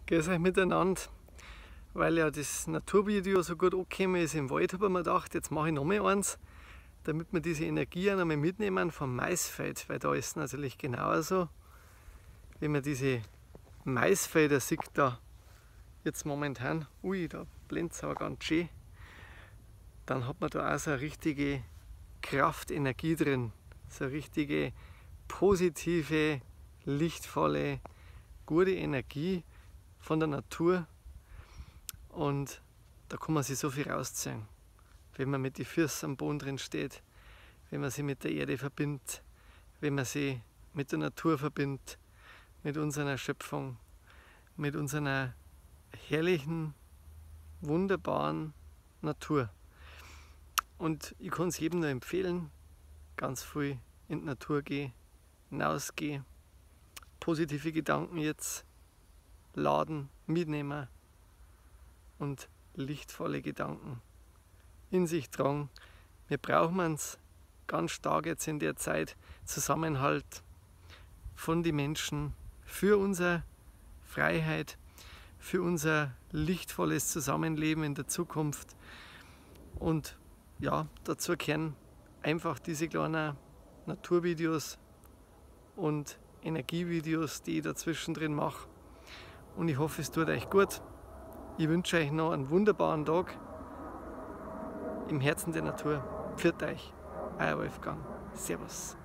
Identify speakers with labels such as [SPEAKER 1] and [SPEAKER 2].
[SPEAKER 1] Grüß euch miteinander. Weil ja das Naturvideo so gut angekommen ist im Wald, habe ich mir gedacht, jetzt mache ich noch mal eins, damit wir diese Energie auch noch mal mitnehmen vom Maisfeld, weil da ist es natürlich genauso, wenn man diese Maisfelder sieht, da jetzt momentan, ui, da blendet es aber ganz schön, dann hat man da auch so eine richtige Kraftenergie drin, so eine richtige positive, lichtvolle, gute Energie von der Natur, und da kann man sich so viel rausziehen, wenn man mit den Füßen am Boden drin steht, wenn man sich mit der Erde verbindet, wenn man sich mit der Natur verbindet, mit unserer Schöpfung, mit unserer herrlichen, wunderbaren Natur. Und ich kann es jedem nur empfehlen, ganz viel in die Natur gehen, hinausgehen, positive Gedanken jetzt laden, mitnehmen und lichtvolle Gedanken in sich tragen. Wir brauchen es ganz stark jetzt in der Zeit, Zusammenhalt von den Menschen für unsere Freiheit, für unser lichtvolles Zusammenleben in der Zukunft. Und ja, dazu gehören einfach diese kleinen Naturvideos und Energievideos, die ich dazwischen drin mache. Und ich hoffe, es tut euch gut. Ich wünsche euch noch einen wunderbaren Tag im Herzen der Natur. Pfiat euch, euer Wolfgang. Servus.